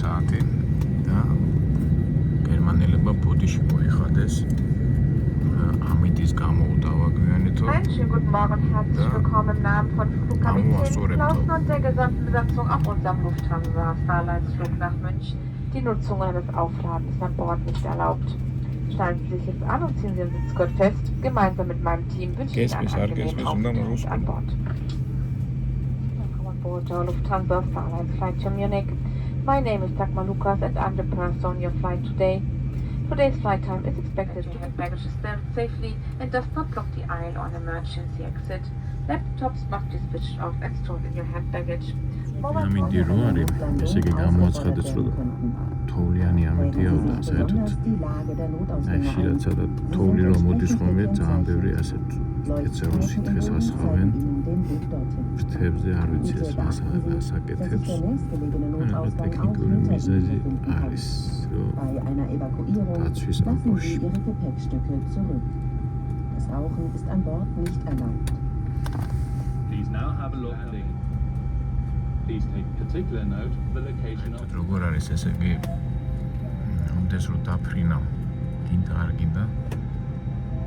საათი და გერმანელებმა ბოდიში მოიხადეს. Amidis gamma udavagyuanito. Einen schönen guten Morgen und herzlich willkommen im Namen von Flugkapitän Klausen und der gesamten Besatzung auf unserem Lufthansa Starlines-Flug nach München. Die Nutzung eines Aufladens an Bord nicht erlaubt. Schnallen Sie sich jetzt an und ziehen Sie Ihren Sitzgurt fest. Gemeinsam mit meinem Team wünsche ich Ihnen einen angenehmen Aufenthalt an Bord. Welcome on board our Lufthansa Starlines flight to Munich. My name is Dagmar Lukas and I'm the purser on your flight today. Today's flight time is expected to have baggage stamped safely and does not block the aisle on emergency exit. Laptops must be switched off and stored in your hand baggage. Ამიდი რო არის, ესე იგი გამოაცხადეს რომ თოვლიანი ამიდია და საერთოდ აი ხშირად და თოვლი რომ მოდის ხოლმე ძალიან ბევრი ასეთ სპეციალურ სითხეს ასხავენ ფრთებზე არ ვიცი ეს ასაკეთებს რა ტექნიკური მიზეზი არის რომ დაცვის ამბავში Das Rauchen ist an Bord nicht erlaubt. Please now have a look. Please take particular note of the location of როგორ არის ესე იგი ამდენს რომ დაფრინა გინდა არ გინდა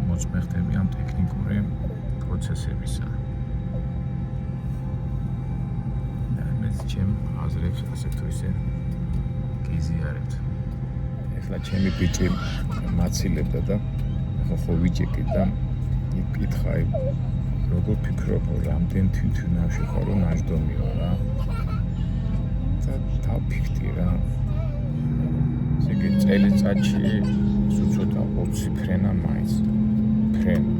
მოწმეხდები ამ ტექნიკური პროცესებისა და მეც ჩემ აზრებს ასე თუ ისე გიზიარებთ ეხლა ჩემი ბიჭი მაცილებდა და ხო ვიჭეკი და იკითხა როგორ ფიქრობ რამდენ თვითონავში ხარ რომ ნაჯდომიო რა და დავფიქრდი რა ესე იგი წელიწადში ცოტა 20 ფრენა მაინც ფრენა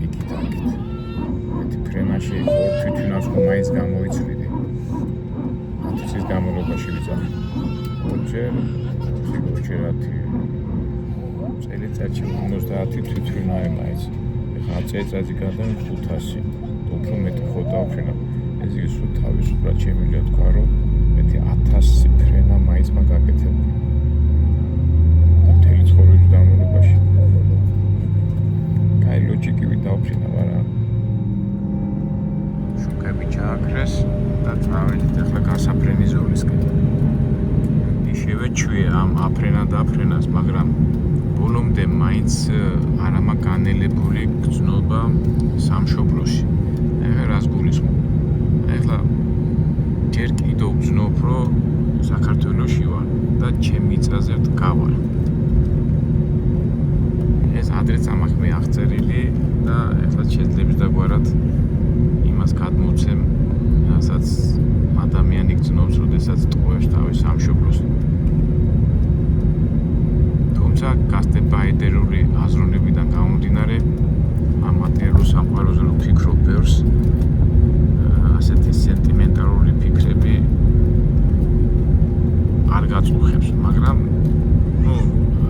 იქით მე ფრენაში ორ თვითონავს რომ მაინც გამოიცვლიდი 10 წლის განმავლობაში ვიწავი ორჯერათი წელიწადში 50 თვითონავი მაინც წელიწადში გადამ 500 უფრო მეტი ხო დავფრენა ეს ის სულ თავისუფლად შემიძლია თქვა რომ მეტი 1000 ფრენა მაინც მაგაკეთებ და მთელი ცხოვრების განმავლობაში კაი ლოჯიკივი დავფრენა ვარა შუქები ჩააქრეს და წავედით ახლა გასაფრენის ზოლისკენ შევეჩვიე ამ აფრენა და აფრენას მაგრამ ბოლომდე მაინც არ ამაგანელებული გრძნობა სამშობლოში. ეხლა რას გულისხმობ? ეხლა ჯერ კიდევ გრძნობ, რომ საქართველოში ვარ და ჩემი მიწაზე ვდგავარ. ეს ადრეც ამახ მე აღწერილი და ეხლა შეძლებს დაგვარად იმას გადმოვცემ, რასაც ადამიანი გრძნობს, როდესაც ტყუებს თავის სამშობლოს. გასტებაიდერული აზროვნებიდან გამომდინარე ამატერულ სამყაროზე რომ ფიქრობ ბევრს ასეთი სენტიმენტალური ფიქრები არ გაწუხებს მაგრამ ნუ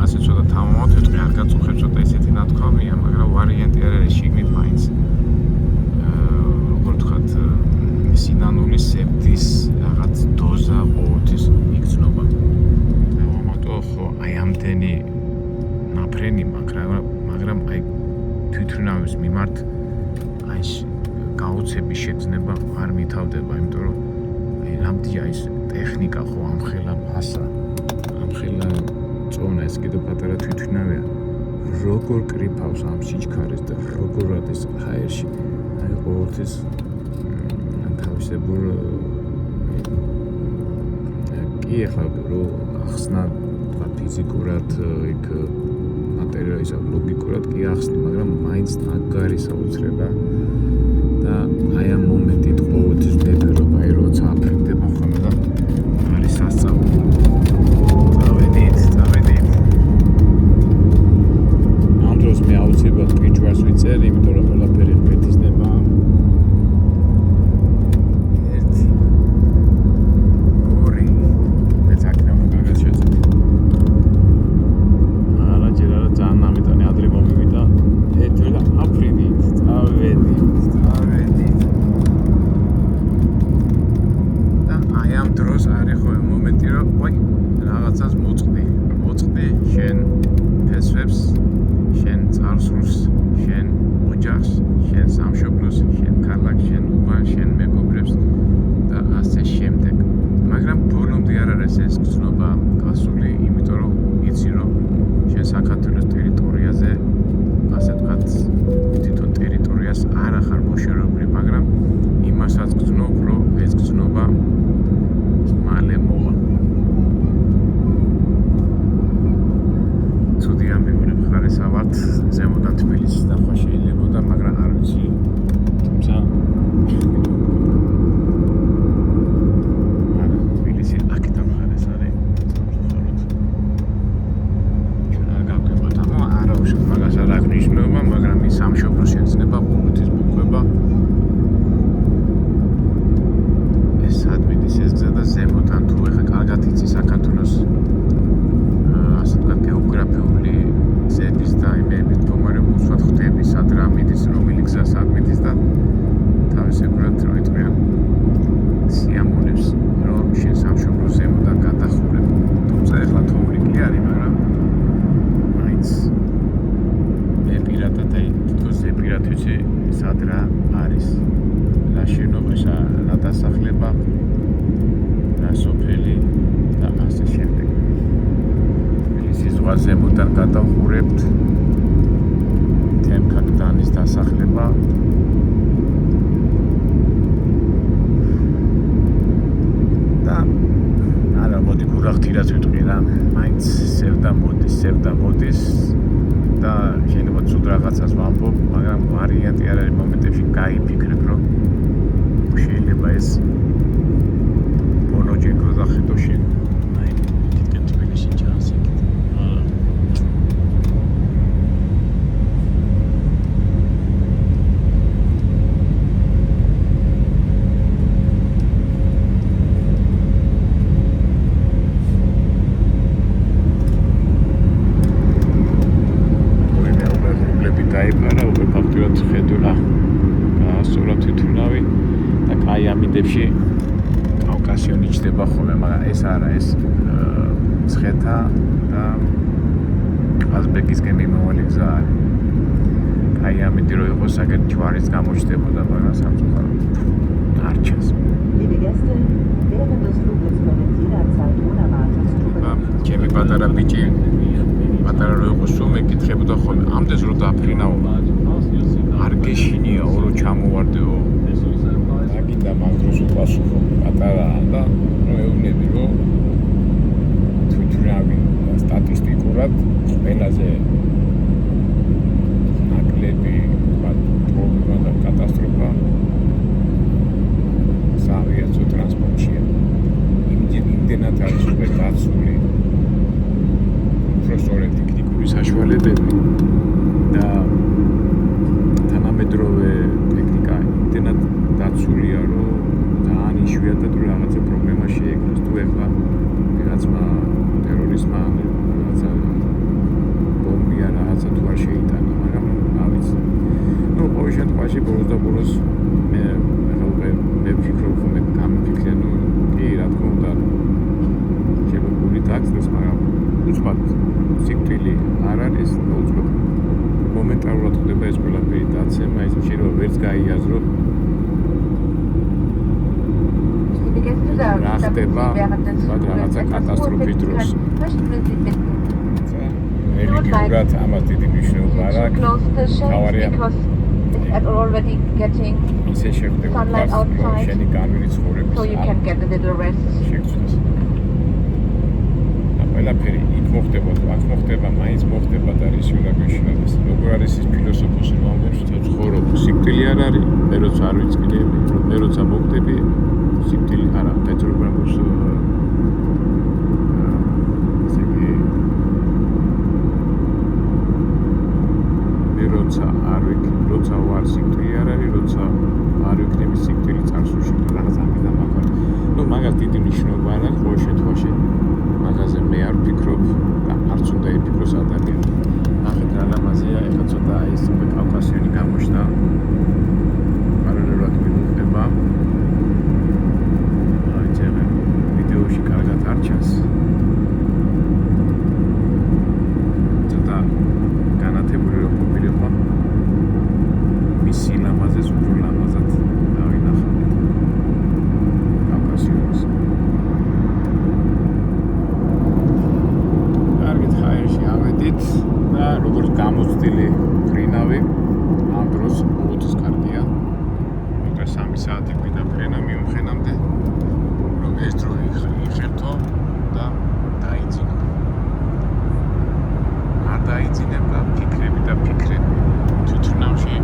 ასე ცოტა თამამად ვიტყვი არ გაწუხებს ცოტა ესეთი ნათქვამია მაგრამ ვარიანტი არ არის შიგნით მაინც როგორ ვთქვათ სინანულის სეპტის რაღაც დოზა ყოველთვის იგრძნობა ამათო ხო აი ამდენი ნაფრენი მაგრამ აი თვითონავის მიმართ აი გაუცების შეგრძნება არ მითავდება იმიტომ რომ აი რამდენია ის ტექნიკა ხო ამხელა მასა ამხელა წონა ეს კიდევ პატარა თვითონავია როგორ კრიფავს ამ სიჩქარეს და როგორ არის ჰაერში აი ყოველთვის თავისებურ კი ახლა რომ ახსნა ფიზიკურად იქ მატერიალისა ლოგიკურად კი ახსნა, მაგრამ მაინც ნაგარი საოცრება და აი ამ მომენტით ყოველთვის ვდებირო, აი როცა აფრინდება ხოლმე და არის სასწაული. წავედით. ამ დროს მე აუცილებლად პიჯვარს ვიწერ, იმიტომ რომ ყველაფერი მეთისდება. შენ ფესვებს, შენ წარსულს, შენ ოჯახს, შენ სამშობლოს, შენ ქალაქს, შენ უბანს, შენ მეგობრებს და ასე შემდეგ. მაგრამ ბოლომდე არ არის არის ეს გზნობა გასული, იმიტომ რომ იცი რომ შენ საქართველოს ტერიტორიაზე ასე ვთქვათ, თვითონ ტერიტორიას არ ახარ მოშორებული, მაგრამ იმასაც გზნობ, რომ ეს გზნობა მალე მოვა. ცუდი ამბები მხარესა ვართ, ზემოდან თბილისის ნახვა შეიძლებოდა, მაგრამ არ ვიცი. თუმცა თბილისი აქედან მხარეს არის. მაგას არ აღნიშნულობა, მაგრამ ის სამშობლოს შეცნება ყოველთვის მოყვება. ეს ადმინის ეს გზა და ზემოდან თუ ეხა კარგად იცი საქართველოს ასე ვთქვათ გეოგრაფიული გზების და იმების მდგომარეობას ვთქვათ ხვდები სად რა მიდის, რომელი გზა სად მიდის და თავისებურად რო იტყვიან სიამოვნებს რომ შენ სამშობლოს ზემოდან გადახურებ. თუმცა ეხლა თოვლი კი არის, მაგრამ მაინც პირადად აი თვითონ ზეპირად ვიცი სად რა არის, რა შენობისა, რა დასახლება, რა სოფელი და ასე შემდეგ. თბილისის ზღვა ზემოდან გადავხურებთ თემქაკდანის დასახლება. და არა მოდი გურაღთირაც ვიტყვი რა, მაინც სევდა მოდის და შეიძლება ცუდ რაღაცას ვამბობ, მაგრამ ვარიანტი არ არის მომენტებში გაიფიქრებ, რომ შეიძლება ეს მონოჯეკრო დახედო შენ. აი, თითქოს თბილისში ჩანს ეგეთ. დაიფარა, უკვე ფაქტურად ხედვა გაასწორა თვითმფრინავი და კაი ამინდებში კავკასიონი ჩდება ხოლმე, მაგრამ ეს არა, ეს ცხეთა და ყაზბეგისკენ მიმავალი გზა არის. კაი ამინდი რო იყოს, აგერ ჯვარიც გამოჩნდებოდა, მაგრამ სამწუხაროდ არ ჩანს. Liebe Gäste, während des Fluges können jederzeit unerwartet ჩემი პატარა ბიჭი პატარა რო იყო სულ მეკითხებოდა ხოლმე, ამდენს რო დაფრინაო, არ გეშინია, ორო ჩამოვარდეო. აგინდა მაგ დროს უპასუხო პატარაა და ეუბნები რომ თვითმფრინავი სტატისტიკურად ყველაზე ნაკლები პრობლემა და კატასტროფა საავიაციო ტრანსპორტშია. იმდენად არის უკვე დაცული უпростоრე ტექნიკური საშუალებები და თანამედროვე ტექნიკა იმდენად დაცულია, რომ ძალიან იშვიათად თუ რაღაცა პრობლემა შეექმნას, თუ ეხლა ვიღაცმა ტერორიზმმა რაღაცა ბომბი ან რაღაცა თუ არ შეიტანა, მაგრამ არ ვიცი. ნუ ყოველ შემთხვევაში ბოლოს და ბოლოს მე ეხლა მე ვფიქრობ ხოლმე გამიფიქრე, ნუ კი რა თქმა უნდა შეიძლება გული დაგწდეს, მაგრამ უცბად სიკვდილი არ არის, უცბად მომენტალურად ხდება ეს ყველაფერი დაცემა, ის შეიძლება ვერც გაიაზრო რა ხდება რაღაცა კატასტროფის დროს. რელიგიურად ამას დიდი მნიშვნელობა არ აქვს. თავარია ისე შეხვდება შენი განვილი ცხოვრების შეგრძნეს. ყველაფერი იქ მოხდება, აქ მოხდება, მაინც მოხდება და რის უნდა გვეშინოდეს. როგორ არის ის ფილოსოფოსი რომ ამბობს, რომ ცხოვრობ სიკვდილი არ არის, მე როცა არ ვიცკიდები, მე როცა მოხდები სიკვდილი არა, პეტროგრაფოს როცა ვარ სიკვდილი არ არის, როცა არ ვიქნები სიკვდილი წარსულში რაღაც ამიდან მაგარ. ნუ მაგას დიდი მნიშვნელობა არ აქვს ყოველ შემთხვევაში. მაგაზე მე არ ვფიქრობ და არც უნდა იფიქროს ადამიანი. ნახეთ რა ლამაზია, ეხლა ცოტა ის უკვე კავკასიონი გამოჩნდა. პარალელურად მიუხვდება. აი ჩემ ვიდეოში ვიყავით და როგორც გამოცდილი ფრინავი ამ დროს ოთის კარგია. უკვე 3 საათი გვინდა ფრენა მიუხენამდე, რომ ეს დრო იხერთო და დაიძინო. არ დაიძინება ფიქრები და ფიქრები. თვითნავში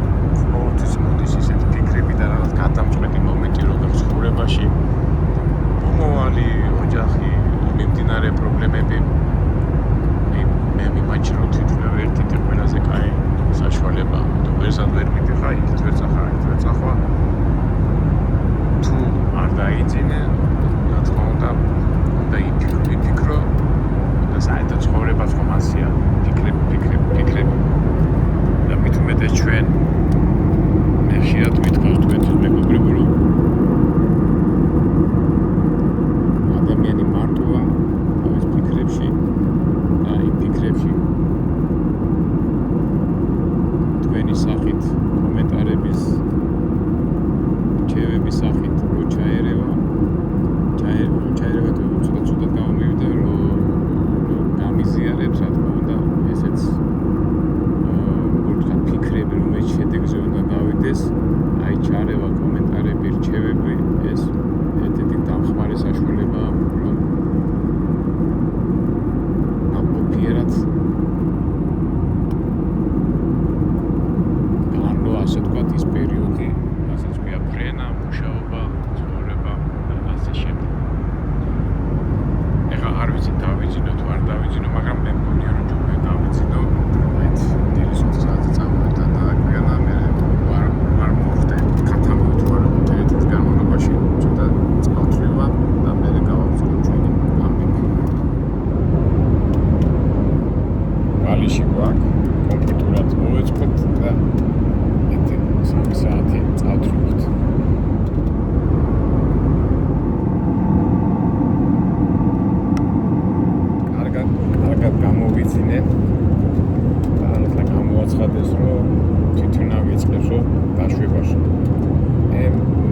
ოთის მოდის ისეთ ფიქრები და რაღაც გადამწყვეტი მომენტი როგორ ცხოვრებაში მომავალი ოჯახი მიმდინარე პრობლემები მე მიმაჩნევ თვითონ ერთ-ერთი ყველაზე კაი საშუალება თუ ვერსად ვერ მიდიხარ იქით ვერ წახარ იქით ვერ წახვა თუ არ დაიძინე რა თქმა უნდა იფიქრო და საერთოდ ცხოვრება ხომ ასია ფიქრები და მით უმეტეს ჩვენ მე ხშირად ვიტყავს თქვენთვის მეგობრებო რომ ადამიანი მარტოა თავის ფიქრებში და იმ ფიქრებში თქვენი სახით კომენტარების რჩევების სახით რო ჩაერევა თუ ცოტა გამომივიდა რომ გამიზიარებს რა თქმა უნდა ესეც ვთქვათ ფიქრები რომელიც შედეგზე უნდა გავიდეს აი ჩარევა კომენტარები რჩევები ეს ერთ-ერთი დამხმარე საშუალებაა რომ ამბობიერად განლო ასე ვთქვათ ის პერიოდი რასაც ქვია ფრენა, მუშაობა, ცხოვრება და ასე შემდეგ. ეხლა არ ვიცი დავიძინო თუ არ დავიძინო, მაგრამ მე მგონია რომ ჯობია დავიძინო այդ დილის 20 საათი წამოვიდა და გვიანა მე არ მოხდე კათამო თუ არა ერთ განმავლობაში ცოტა წავთვლილვა და მე გავაგზავნე ჩვენი ამბები. კალიში გვაქვს კომპიუტერად მოვეწყოთ და ერთი 3 საათი წავთვლით. კარგად გამოვიძინე და ახლა გამოაცხადეს რომ თვითონ ავიწყებს რომ დაშვებაში.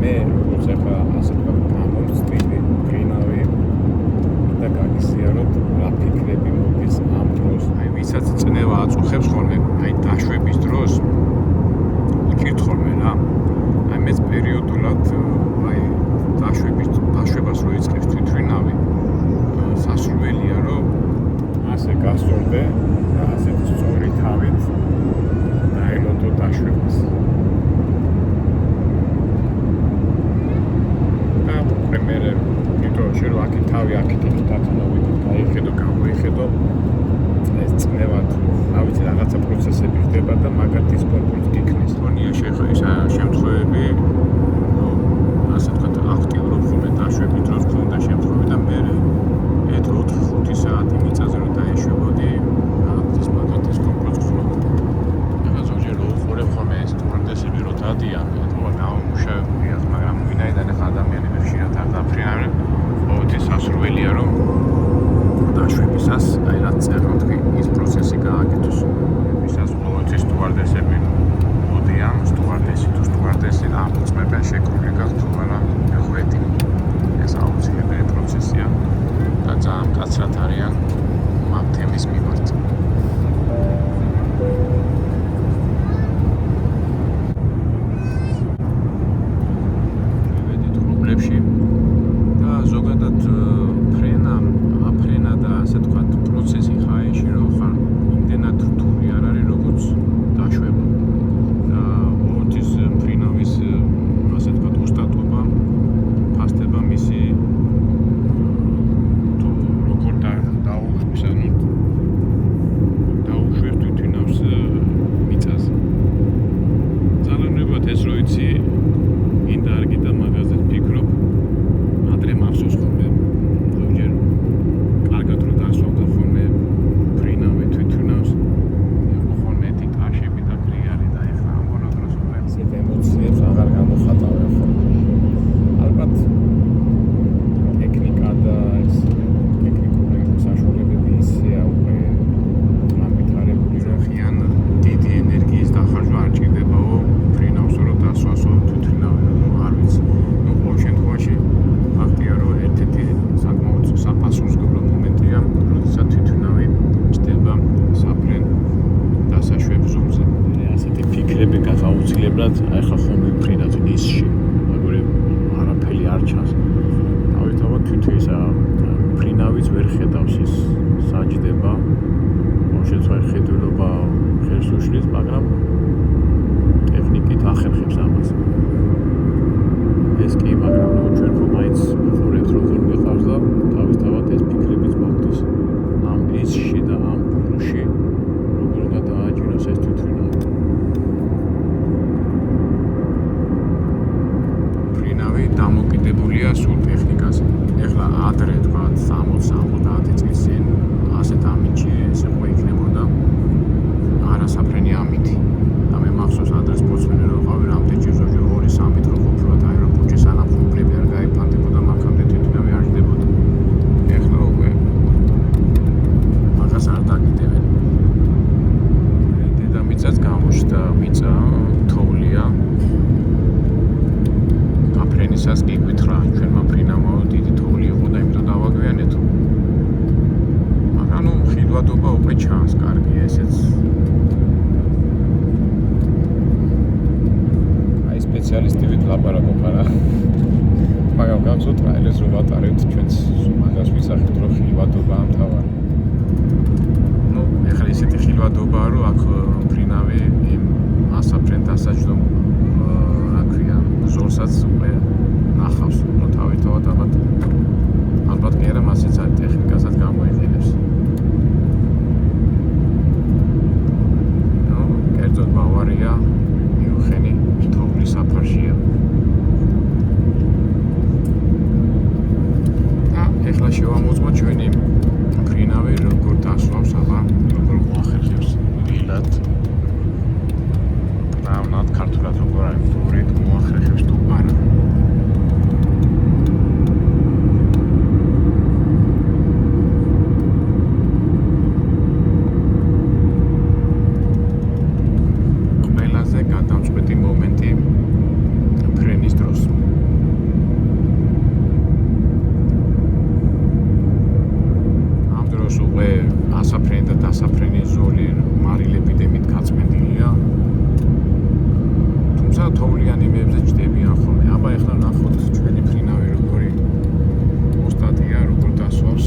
მე როგორც ახლა ასე ვთქვათ გამომწვილი ფრინავი და გაგიზიაროთ რა ფიქრები მოდის ამ დროს. აი ვისაც წნევა აწუხებს ხოლმე აი დაშვების დროს ვიკირთ ხოლმე რა. აი მეც პერიოდულად აი დაშვებას რო იწყებს თვითონავი სასურველია რომ ასე გასწორდე და ასეთ სწორი თავით დაელოდო დაშვებას. და მე ნიტო შერო აქეთ თავი აქეთ დათანავებით გაიხედო გამოიხედო ეს წნევა თუ არ ვიცი რაღაცა პროცესები ხდება და მაგათ ის კომფორტი გიქნის. თონია შემთხვევები ასე ვთქვათ აქტიურობ ხოლმე დაშვების დროს ქონდა შემთხვევები და მე ერთ 4-5 საათი მიწაზე რომ დაეშვებოდი ის მაგათის კომფორტს ვხდები. ახლა ზოგჯერ უყურებ ხოლმე ეს სტუარდესები რომ დადიან ეთქვა გამომუშავებულია მაგრამ ვინაიდან ახლა ადამიანები ხშირად არ დაფრინავენ ყოველთვის სასურველია რომ დაშვებისას აი რაც წერო თქვი ის პროცესი გააკეთოს. ვისაც ყოველთვის სტუარდესები მოდიან სტუარდესი და ამოწმებენ შეკრული გაქვთ თუ არა მეხვედი. ეს აუცილებელი პროცესია და ძალიან მკაცრად არიან ამ თემის მიმართ. მივედით ხუბლებში და ზოგადად აფრენა და ასე ვთქვათ პროცესი ხაეში რო ხარ იმდენად რთული არ არის როგორც დაშვება და ოთის ფრინავის ასე ვთქვათ ოსტატობა ფასდება მისი თუ როგორ დაუხვის ანუ ნამდვილად ახლა ხომ ვიფრინავთ ნისში. აგური არაფერი არ ჩანს. თავისთავად თვითონ ისა ფრინავიც ვერ ხედავს ის საჯდება. შეიძლება ხედულობა ხელს უშლის, მაგრამ ტექნიკით ახერხებს ამას. ეს კი, მაგრამ ჩვენ ხომ მაინც ვხურებთ როგორ მიყავს და თავისთავად ეს ფიქრებიც მოხდეს. ამ ნისში და ამ ბურუში როგორ უნდა დააჯინოს ეს თვითმფრინავი. ფრინავი დამოკიდებულია სულ ტექნიკაზე. ეხლა ადრე თქვა 60-70 წლის წინ ასეთ ამინჩი ესე ხო იქნებოდა არასაფრენი ამითი. და მე მახსოვს ადრეს სპორტსმენი რო ვიყავი, რამდენჯერ 2-3 დრო ყოფილად აეროპორტში სანამ ხომბლები არ გაიფანტებოდა, მაქამდე თვითმფრინავი არ ჯდებოდა. ეხლა უკვე მაგას არ დაგიდებენ. დედამიწაც გამოჩნდა მიწა, თოვლია. გაფრენისას კი გითხრა, ჩვენმა ფრინავმა დიდი თოვლი იყო და იმიტომ დავაგვიანეთო. მაგრამ ხილვადობა უკვე ჩანს, კარგია ესეც. აი სპეციალისტებით ლაპარაკობ არა. მაგრამ გამწუთრა ეს რო ვატარებთ ჩვენს მაგას ვისახებთ რომ ხილვადობა ამთავარი. ნუ ეხლა ისეთი ხილვადობაა რომ აქ ფრინავი იმ ასაფრენ დასაჯდომ რა ქვია ზოლსაც უკვე ნახავს. ნუ თავისთავად ალბათ კი არა მასეც არის ტექნიკასაც გამოიყენებს. ნუ კერძოდ ბავარია, მიუნხენი თოვლის საფარშია. და ეხლა შევამოწმოთ ჩვენი ფრინავი როგორ დასვავს, აბა როგორ მოახერხებს დილად. ნავნად ქართულად როგორ არის, თურით მოახერხებს თუ არა. ყველაზე გადამწყვეტი მომენტი ფრენის დროს. ამ დროს უკვე ასაფრენი და დასაფრენი ზოლი მარილებიდებით გაწმენდილია. თუმცა თოვლიანი მებზე ჯდებიან ხოლმე. აბა ეხლა ნახოთ ჩვენი ფრინავი როგორი ოსტატია, როგორ დასვავს.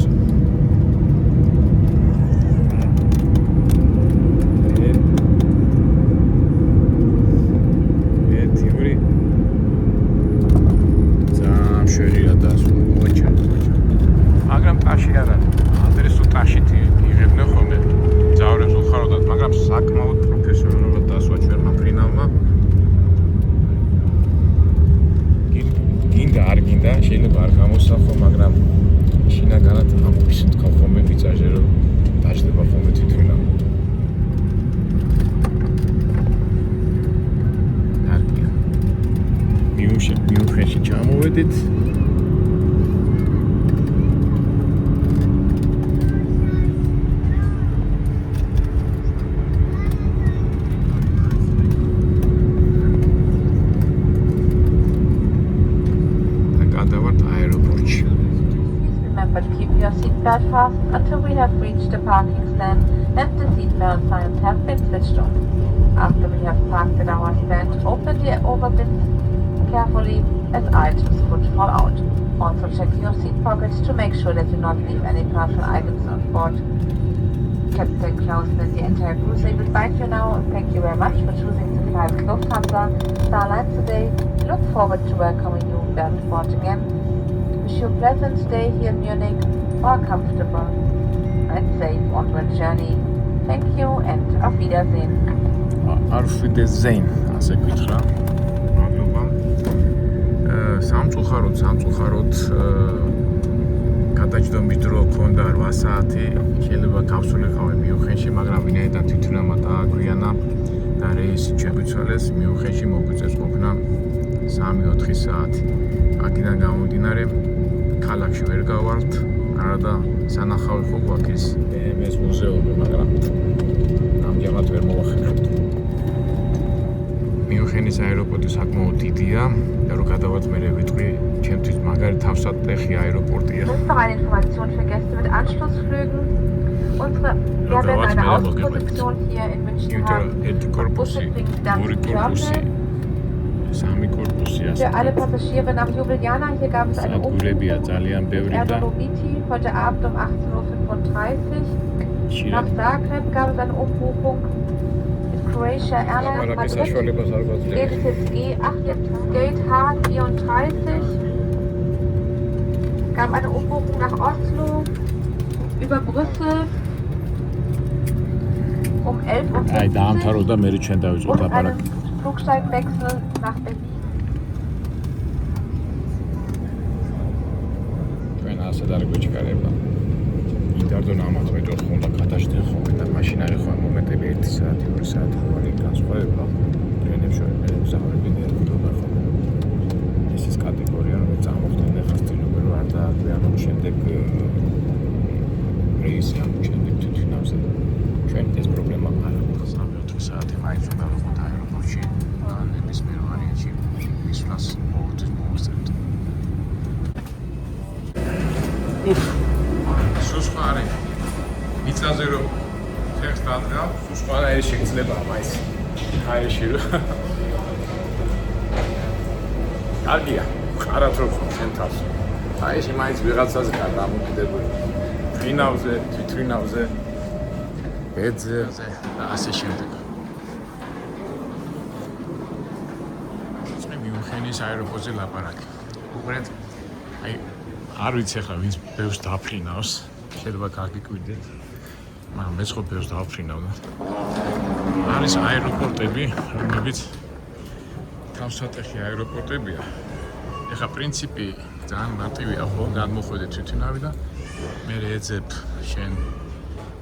თიური ძალიან შეღირა დასვა. ოჩა. მაგრამ ტაში არ არის. ადრესო ტაშით იღებდნენ ხოლმე. ძავრებს უხაროდათ, მაგრამ საკმაოდ პროფესიონალურად დასვა ჩვენმა ფრინავმა. გინდა არ გინდა, შეიძლება არ გამოსახო, მაგრამ შინაგანად ამოვისით ხოლმე მიწაზე რომ დაждდება ხოლმე თვითმფრინავი. კარგია. მიუნხენში ჩამოვედით. Remember to keep your seatbelt fastened until we have reached the parking stand and the seatbelt signs have been switched on. After we have parked at our stand, open the overbins carefully as items could fall out. Also check your seat pockets to make sure that you not leave any personal items on board. Captain Clausen and the entire crew say goodbye to you now. Thank you very much for choosing to fly with Lufthansa Starlines today. We look forward to welcoming you back on board again. Wish you a pleasant stay here in Munich or a comfortable and safe onward journey. Thank you and auf Wiedersehen. Auf Wiedersehen, ასე გითხრა. მადლობა. სამწუხაროდ გადაჯდომის დრო ქონდა 8 საათი, შეიძლება გავსულიყავი მიუნხენში, მაგრამ ვინაიდან თვითმფრინავმა დააგვიანა და რეისი შეგვიცვალეს, მიუნხენში მოგვიწევს ყოფნა 3-4 საათი. აქედან გამომდინარე ქალაქში ვერ გავართ, არადა სანახავი ხო გვაქვს ეს მუზეუმი, მაგრამ ამჟამად ვერ მოვახერხებთ. მიუნხენის აეროპორტი საკმაოდ დიდია და რო გადავართ მე ვიტყვი, ჩემთვის მაგარი თავსატეხი აეროპორტია. Das ist noch eine Information für Gäste mit Anschlussflügen. Wir werden eine Außenposition hier in München haben. Busse bringen dann Terminal სამი korpusi Für alle Passagiere nach Ljubljana, hier gab es eine სადგურებია ძალიან ბევრი და Erdolomiti, heute Abend um 18:35 Uhr. Nach Zagreb gab es eine Umbuchung mit Croatia Airlines Madrid. Geht es jetzt Gate H34. Gab eine Umbuchung nach Oslo, über Brüssel um 11:50 აი დაამთავრდა მე ჩვენ დავიწყოთ und აპარატი. einen Flugsteigwechsel nach Berlin. ჩვენ ასეთ არ გვიჩქარება. ინტერდონ ამათ მეტრო ხონდა გადაშტენ ხოლმე და მაშინ არის ხოლმე მომენტები 1 საათი, 2 საათი ხოლმე განსხვავება. ტრენებს შორის მე გზავნები ნერვიულობა ხოლმე. ეს ის კატეგორია რომელიც წამოხდნენ ახლა სტილობენ რომ არ დააგვიან რომ შემდეგ რეისი ამ შემდეგ თვითონავზე. ჩვენ ეს პრობლემა არ აქვს. 3-4 საათი მაინც უნდა ვიყოთ აეროპორტში. ნებისმიერ ვარიანტში მისვლას მოუწევთ მოუსწრებთ. სუსხა არის მიწაზე რომ ფეხს დადგავ, სუსხა არის შეიძლება მაინც აერში რომ კარგია, ხარად რო ხენ თავს. აი ეს მაინც ვიღაცაზე გამომიდებული. თვითრინავზე ბედზე და ასე შემდეგ. მე მიუნხენის აეროპორტზე ლაპარაკი. უყურეთ, აი არ ვიცი ახლა ვინც ბევრს დაფრინავს, შეიძლება გაგიკვირდეთ, მაგრამ მეც ხო ბევრს დავფრინავდა. არის აეროპორტები, რომლებიც თავსატეხი აეროპორტებია. ეხლა პრინციპი ძალიან მარტივია, ხო, გადმოხვედე თვითონავი და მე ეძებ შენ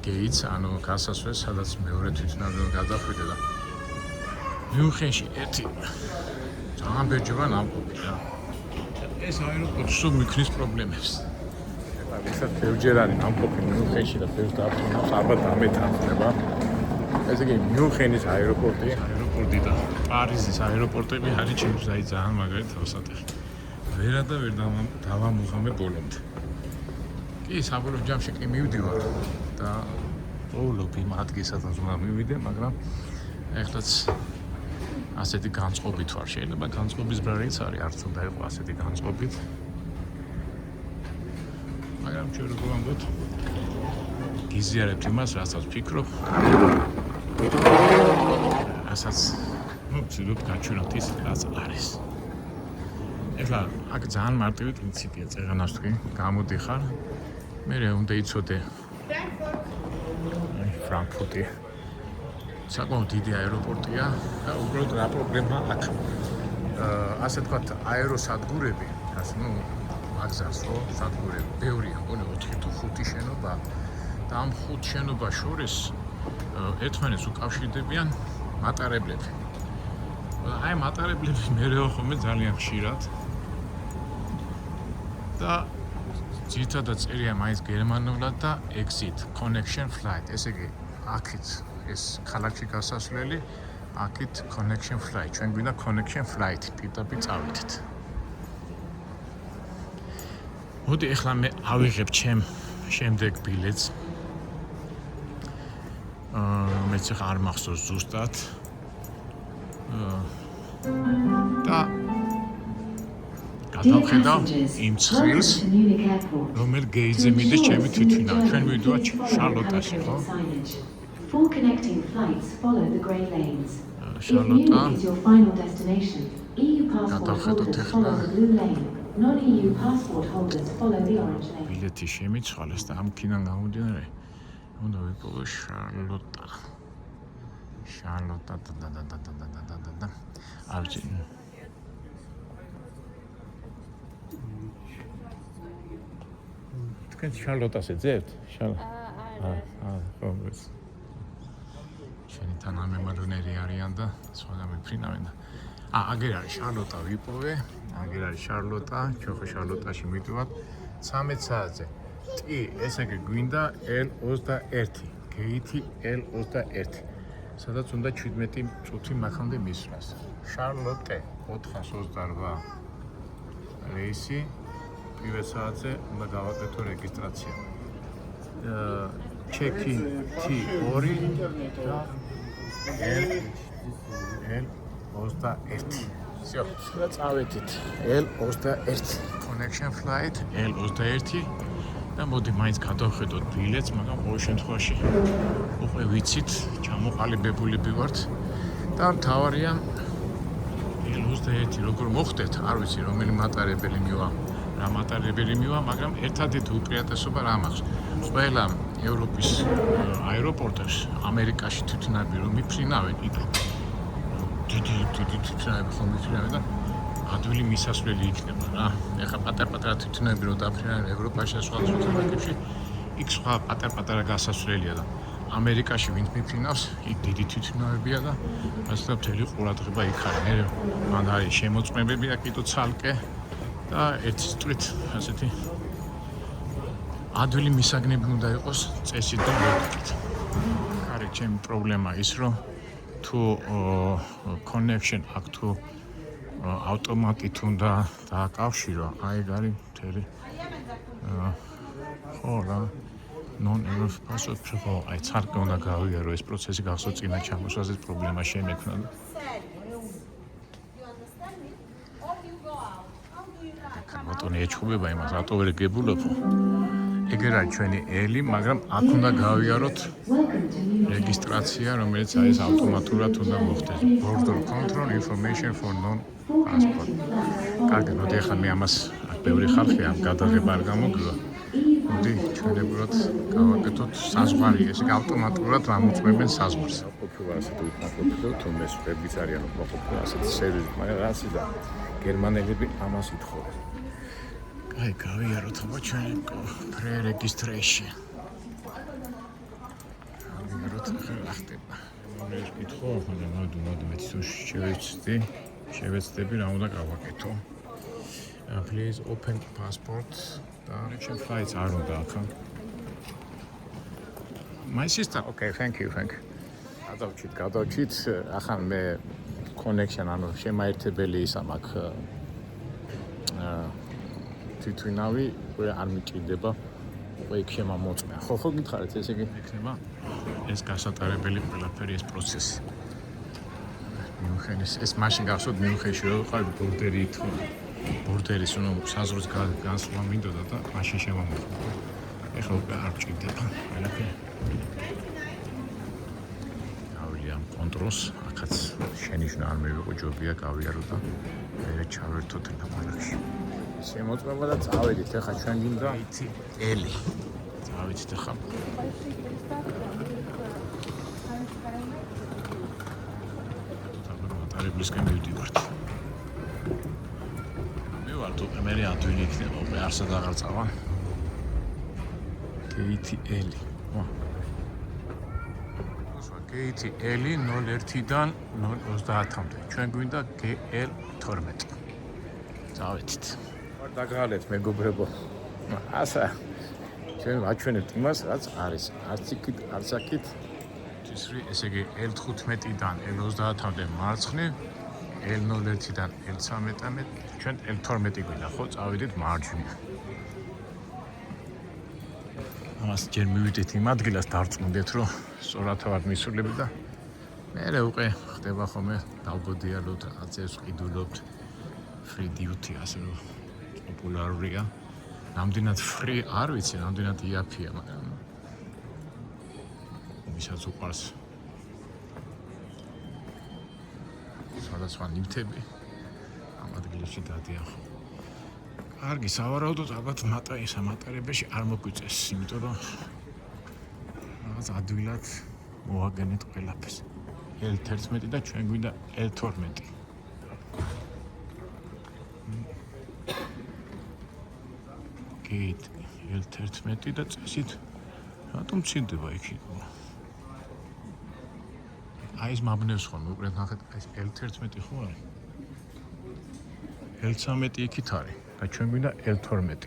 გეიტს, ანუ გასასვლელს, სადაც მეორე თვითონავი გადახვიდე და მიუნხენში ერთი ძალიან ბევრჯერა ნამყოფი რა. ეს აეროპორტი სულ მიქნის პრობლემებს. ეხლა ვისაც ბევრჯერ არის ნამყოფი მიუნხენში და ბევრს დაფრინავს, ალბათ დამეთანხმება. ესე იგი მიუნხენის აეროპორტი და პარიზის აეროპორტები არის ჩემთვის აი ძალიან მაგარი თავსატეხი. ვერა და ვერ დავამუღამე ბოლომდე. კი, საბოლოო ჯამში კი მივდივარ და ვოლობ იმ ადგილსაც უნდა მივიდე, მაგრამ ეხლაც ასეთი განწყობით ვარ. შეიძლება განწყობის ბრალიც არის, არც უნდა იყოს ასეთი განწყობით. მაგრამ ჩვენ როგორ ვამბობთ, გიზიარებთ იმას, რასაც ვფიქრობ. რასაც ვცდილობ გაჩვენოთ ის, რაც არის. ეხლა აქ ძალიან მარტივი პრინციპია წეღანას თქვი, გამოდიხარ. მე უნდა იცოდე ფრანკფურტი. საკმაოდ დიდი აეროპორტია და უბრალოდ რა პრობლემა აქ. ასე თქვათ, აეროსადგურები, ასე მაგზას ხო, სადგურები, ბევრია, მგონი 4 თუ 5 შენობა და ამ 5 შენობას შორის ერთმანეთს უკავშირდებიან მატარებლები. აი მატარებლები მერეო ხოლმე ძალიან ხშირად და ძირითადად წერია მაინც გერმანულად და exit connection flight. ესე იგი, აქეთ ეს ქალაქში გასასვლელი, აქეთ connection flight. ჩვენ გვინდა connection flight, პირდაპირ წავიდეთ. მოდი ახლა მე ავიღებ ჩემ შემდეგ ბილეთს. მეც ახლა არ მახსოვს ზუსტად. და გადავხედავ იმ ცხრილს, რომელ გეიტზე მიდის ჩემი თვითმფრინავი. ჩვენ მივიდივართ შარლოტაში, ხო? Full connecting flights follow the grey lanes. If Charlotte. Munich is your final destination, EU passport holders follow the blue lane. Non-EU passport holders follow the orange lane. ბილეთი შემიცვალეს და ამქიდან გამომდინარე უნდა ვიპოვო შარლოტა. შარლოტა და ავჭი. თქვენ შარლოტას ეძებთ? ხო, შენი თანამემარნეები არიან და სხვაგან მიფრინავენ და აგერ არის შარლოტა ვიპოვე, აგერ არის შარლოტა, ჩვენ ხო შარლოტაში მივდივართ 13 საათზე. ტი, ესე იგი გვინდა L21, გეითი L21. სადაც უნდა 17 წუთი მაქამდე მისვლას. შარლოტე 428 რეისი პირველ საათზე უნდა გავაკეთო რეგისტრაცია. ჩეკინ T2 და L21. всё, და წავედით L21 connection flight L21 და მოდი მაინც გადავხედოთ ბილეთს, მაგრამ ყოველ შემთხვევაში უკვე ვიცით, ჩამოყალიბებულები ვართ და მთავარია L21 როგორ მოხდეთ, არ ვიცი რომელი მატარებელი მივა, რა მატარებელი მივა, მაგრამ ერთადერთი უპირატესობა რა მაქვს. ყველა ევროპის აეროპორტებში, ამერიკაში თვითონები რომ მიფრინავენ იქ დიდი თვითონები ხომ მიფრინავენ და ადვილი მისასვლელი იქნება რა. ეხლა პატარ-პატარა თვითონები რომ დაფრინავენ ევროპაში და სხვა ქვეყნებში, იქ სხვა პატარ-პატარა გასასვლელია და ამერიკაში ვინც მიფრინავს, იქ დიდი თვითონებია და ასე და მთელი ყურადღება იქ არის. მან არის შემოწმებები და კიდო ცალკე და ერთი სტრით ასეთი ადვილი მისაგნები უნდა იყოს წესით და ლოგიკით. კარგი, ჩემი პრობლემა ის რომ თუ connection აქ თუ ავტომატით უნდა დააკავშირო, აი გარი მთელი ხო რა non-Euro passport ხო, აი ცალკე უნდა გავიარო ეს პროცესი გახსოვს წინა ჩამოსვლაზე პრობლემა შემექმნა. ბატონი ეჩხუბება იმას, რატო ვერ გებულობო? ეგერ არის ჩვენი ელი, მაგრამ აქ უნდა გავიაროთ რეგისტრაცია, რომელიც არის ავტომატურად უნდა მოხდეს. Border control information for non-passport. კარგი, მოდი ახლა მე ამას ბევრი ხალხი ამ გადაღება არ გამოგვივა. მოდი ჩვენებურად გავაკეთოთ საზღვარი, ესე ავტომატურად ამოწმებენ საზღვარს. ყოფილა ასეთი უკმაყოფილო, თუ მესვრებიც არიან უკმაყოფილო ასეთი სერვისით, მაგრამ რა ისე და გერმანელები ამას ითხოვენ. აი, გავიაროთ აბა ჩვენი pre-registration. გავიაროთ ახლა რა ხდება. მე ვკითხო, მაგრამ მოდი მე შევეცდები რა უნდა გავაკეთო. Please open passport. Connection flights არ უნდა აქ. My sister. Okay, thank you. გადავჭით. ახლა მე connection ანუ შემაერთებელი ის ამაკ თვითონავი უკვე არ მიჭირდება. უკვე იქ შემამოწმე. ხო გითხარით ესე იგი იქნება ეს გასატარებელი ყველაფერი ეს პროცესი. მიუნხენის ეს მაშინ გახსოვთ მიუნხენში რომ ვიყავ ბორდერი ითქვა. ბორდერის უნდა საზღვრის განსვლა მინდოდა და მაშინ შემამოწმე. ეხლა უკვე არ ჭირდება ყველაფერი. ავლიამ კონტროლს აქაც შენიშნა არ მივიღო ჯობია გავიარო და მე ჩავერთოთ ლაპარაკში. შემოწმება და წავედით ახლა ჩვენ გინდა იცი ელი. წავედით ახლა. მატარებლისკენ მივდივართ. მე ვარ თუ მე ადვილი იქნება უკვე არსად აღარ წავა. გეითი ელი. გეითი ელი 01-დან 30-მდე. ჩვენ გვინდა GL12. წავედით. დაგალეთ მეგობრებო. ასა ჩვენ ვაჩვენებთ იმას, რაც არის. არც იქით, არც აქით. ესე იგი L15-დან L30-მდე მარცხნივ, L01-დან L13-მდე, ჩვენ L12 გვინდა, ხო, წავედით მარჯვნივ. ამას ჯერ მივიდეთ იმ ადგილას დარწმუნდეთ, რომ სწორად ვართ მისულები და მერე უკვე ხდება ხოლმე დავგოდიალობთ, აწევს ყიდულობთ. Free duty ასე რომ პოპულარულია. ნამდვილად free არ ვიცი, ნამდვილად იაფია, მაგრამ ვისაც უყვარს სხვადასხვა ნივთები ამ ადგილებში დადიახო. კარგი, სავარაუდოდ ალბათ მატარებელში არ მოგვიწეს, იმიტომ რომ რაღაც ადვილად მოაგენეთ ყველაფერს. L11 და ჩვენ გვინდა L12. გეით L11 და წესით რატომ მცირდება იქ? აი ეს მაბნევს ხოლმე, უყურეთ ნახეთ, ეს L11 ხო არის? L13 იქით არის და ჩვენ გვინდა L12.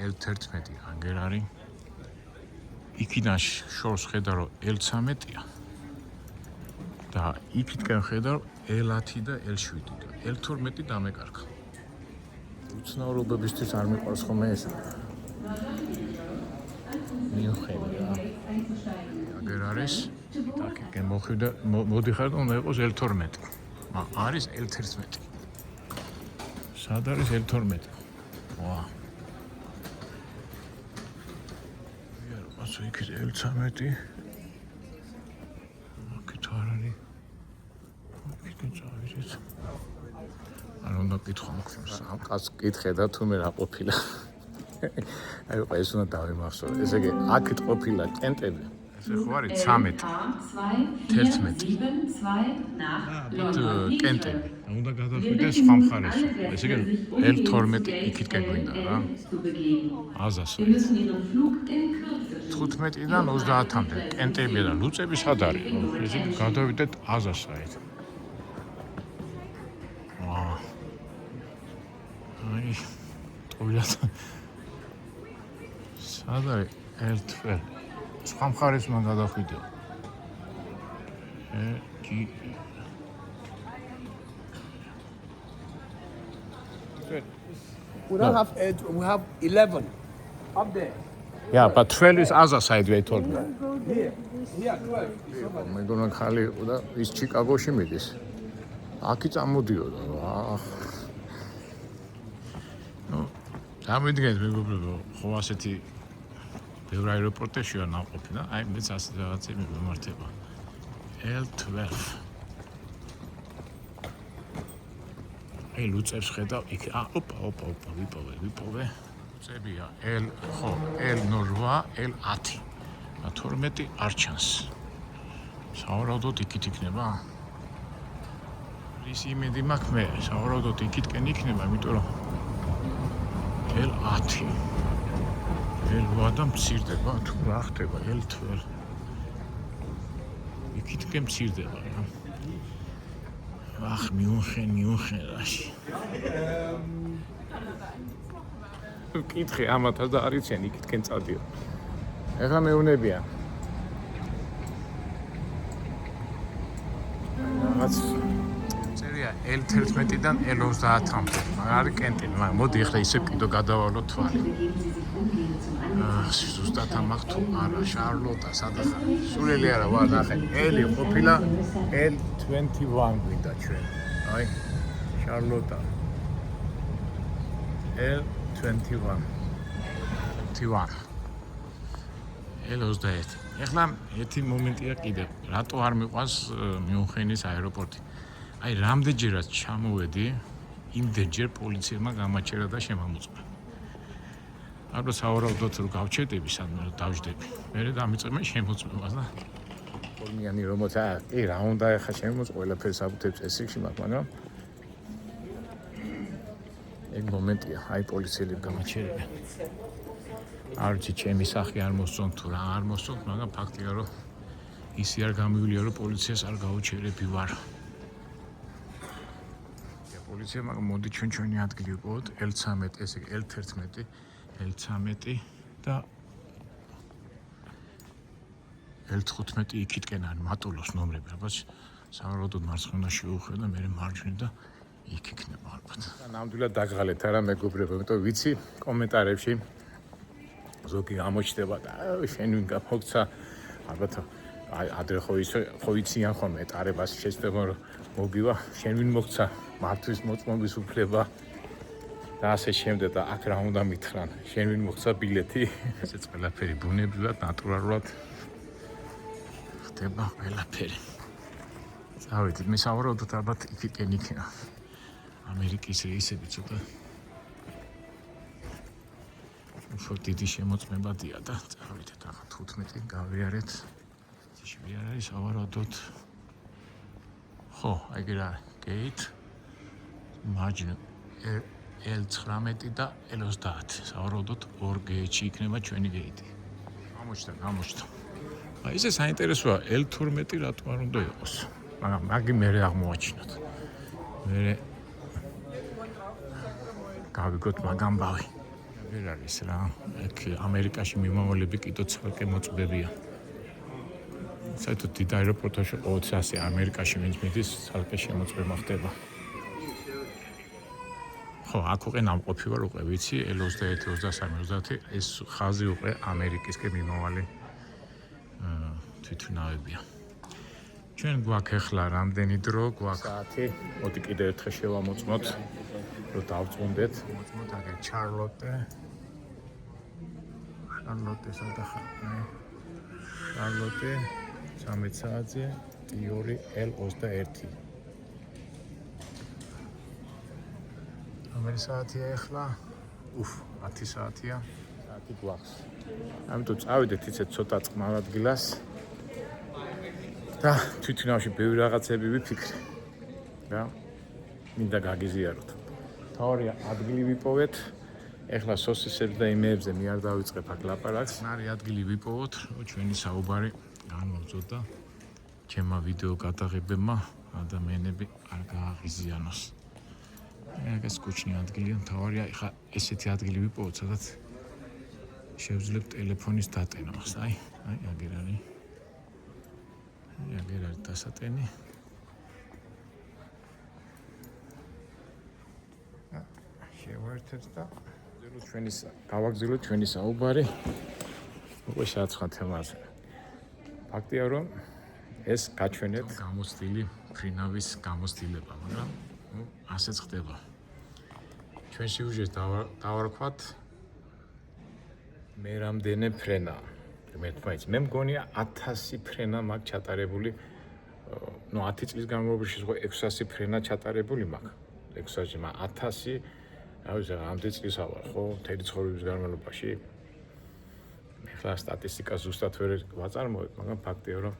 L11 აგერ არის. იქიდან შორს ხედავ რომ L13-ია. და იქითკენ ხედავ L10 და L7 და L12 დამეკარგა. უცნაურობებისთვის არ მიყვარს ხოლმე ეს. მიუხედავად აგერ არის დაკი გემოხვიდა მოდიხარ და უნდა იყოს L12 არის L11 სად არის L12 ვა ასე იქ L13 აქეთ არ არის აქეთ წავიდეთ არ უნდა კითხვა მოგწევს ამ კაცს კითხე და თუმე რა ყოფილა აი ეს უნდა დავიმახსოვრე ესე იგი აქეთ ყოფილა კენტები ესე ხო არის 13 კენტები უნდა გადავხვიდე სხვა მხარეს ესე იგი L12 იქითკენ გვინდა რა აზას 15-დან 30-მდე კენტები და ლუწები სად არის ესე იგი გადავიდეთ აზას საით აი ტყუილად სად არის L12 სხვა მხარეს უნდა გადავხვიდე We don't have 8, we have 11 up there. Yeah, but 12 is other side, they told me. Here, 12. მე გონა ხალი იყო და ის ჩიკაგოში მიდის. აქი წამოდიოდა რა. ნუ, დამიდგენთ მეგობრებო, ხო ასეთი ბევრ აეროპორტებში არ ნაყოფი და აი მეც ასე რაღაცები მიმართება. L12. აი ლუწებს ხედავ იქ ოპა ვიპოვე წებია L ხო L08 L10 12 არ ჩანს სავარაუდოდ იქით იქნება ის იმედი მაქვს მე სავარაუდოდ იქითკენ იქნება იმიტომ რომ L10 L8 და მცირდება თუ რა ხდება L12 იქითკენ მცირდება რა ах მიუნხენ რაში კითხე ამათაც და არიციან იქითკენ წადიო ეხლა მეუნებია რაღაც წერია L11-დან L30-მდე მაგრამ არის კენტი მაგრამ მოდი ეხლა ისე კიდო გადავალოთ თვალი ზუსტად ამახ თუ არა შარლოტა სადახარ სულელი არა ვარ ნახე ელი ყოფილა L21 გვინდა ჩვენ აი შარლოტა L21 L21 ეხლა ერთი მომენტია კიდევ რატო არ მიყვანს მიუნხენის აეროპორტი აი რამდენჯერაც ჩამოვედი იმდენჯერ პოლიციებმა გამაჩერა და შემამოწმე ალბათ სავარაუდოდ რომ გავჩერდები სადმე რომ დავждები მე დამიწყებენ შემოწმებას და ფორმიანი რომელთა კი რა უნდა ეხა შემოწმ ყველაფერს აკუთებს ესეში მაგრამ ეგ მომენტია აი პოლიციელები გამაჩერებენ არ ვიცი ჩემი სახე არ მოსწონთ თუ რა არ მოსწონთ მაგრამ ფაქტია რომ ისი არ გამივლია რომ პოლიციას არ გაუჩერები ვარ პოლიცია მაგრამ მოდი ჩვენი ადგილი ვიყოთ L13 ესე იგი L11 L13 და L15 იქითკენ არის მატულოს ნომრები ალბათ სავარაუდოდ მარცხნივში უხევ და მე მარჯვნივ და იქ იქნება ალბათ ნამდვილად დაგღალეთ არა მეგობრებო იმიტომ ვიცი კომენტარებში ზოგი გამოჩნდება და შენ ვინ გამოგცა ალბათ ადრე ხო იციან ხოლმე ეტარებას შეცდება რომ მოგივა შენ ვინ მოგცა მართვის მოწმობის უფლება და ასე შემდეგ და აქ რა უნდა მითხრან შენ ვინ მოგცა ბილეთი ესეც ყველაფერი ბუნებრივად ნატურალურად ხდება ყველაფერი წავიდეთ მე სავარაუდოდ ალბათ იქიდან იქნება ამერიკის რეისები ცოტა უფრო დიდი შემოწმებადია და წავიდეთ ახლა 15 გავიარეთ ისე არ არის სავარაუდოდ ხო ეგ რა gate margin L19 და L30 სავარაუდოდ 2 gate-ში იქნება ჩვენი gate. გამოჩნდა. აი ესე საინტერესოა L12 რატო არ უნდა იყოს. მაგრამ მაგი მე აღმოაჩინოთ. მე გავიგოთ მაგამბავი. ვერ არის რა. აქ ამერიკაში მიმავალები კიდო ცალკე მოწვდებია. საერთოდ დიდ აეროპორტებში ყოველთვის ასე ამერიკაში ვინც მიდის ცალკე შემოწმება ხდება. ხო, აქ უკვე ნამყოფი ვარ უკვე ვიცი L21, L23, 30 ეს ხაზი უკვე ამერიკისკენ მიმავალი თვითმფრინავებია. ჩვენ გვაქვს ახლა რამდენი დრო გვაქვს? საათი. მოდი კიდევ ერთხელ შევამოწმოთ, რომ დავწუნდეთ. მოწმოთ აგერ ჩარლოტე. შარლოტე სადახარ? შარლოტე 13 საათზე T2 L21. რომელი საათია ახლა? 10 საათია. საათი გვაქვს. ამიტომ წავიდეთ იცით ცოტა წყნარ ადგილას. და თვითნავში ბევრი რაღაცები ვიფიქრე. რა? მინდა გაგიზიაროთ. თავარია ადგილი ვიპოვეთ. ეხლა სოსისებს და იმეებზე მე არ დავიწყებ აქ ლაპარაკს. ნარი ადგილი ვიპოვოთ, რომ ჩვენი საუბარი განვაგრძოთ და ჩემმა ვიდეო გადაღებებმა ადამიანები არ გააღიზიანოს. ეს კუჩნი ადგილია, თავარია ეხლა ესეთი ადგილი ვიპოვოთ, სადაც შევძლებ ტელეფონის დატენას. აი აგერ არის. აგერ არის დასატენი. შევერთეთ და გავაგზავნოთ ჩვენი საუბარი. უკვე შეაცხა თემაზე. ფაქტია, რომ ეს გაჩვენეთ გამოცდილი ფრინავის გამოცდილება, მაგრამ ასეც ხდება. ჩვენ სიუჟეტს დავარქვათ მე რამდენი ფრენა. მე მგონია 1000 ფრენა მაქვს ჩატარებული. 10 წლის განმავლობაში ხო 600 ფრენა ჩატარებული მაქვს. 600-ში 1000 ამდენ წლისა ვარ ხო მთელი ცხოვრების განმავლობაში. ეხლა სტატისტიკა ზუსტად ვერ ვაწარმოებ, მაგრამ ფაქტია, რომ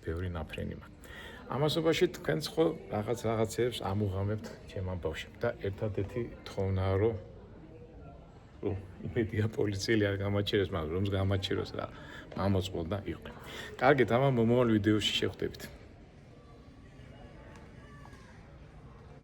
ბევრი ნაფრენი მაქვს. ამასობაში თქვენც ხო რაღაცებს ამუღამებთ ჩემ ამბავში და ერთადერთი თხოვნაა, რომ იმედია პოლიციელი არ გამაჩერებს, მაგრამ რომს გამაჩეროს რა, ამოწყო და იყო. კარგით, ამან მომავალ ვიდეოში შევხვდებით.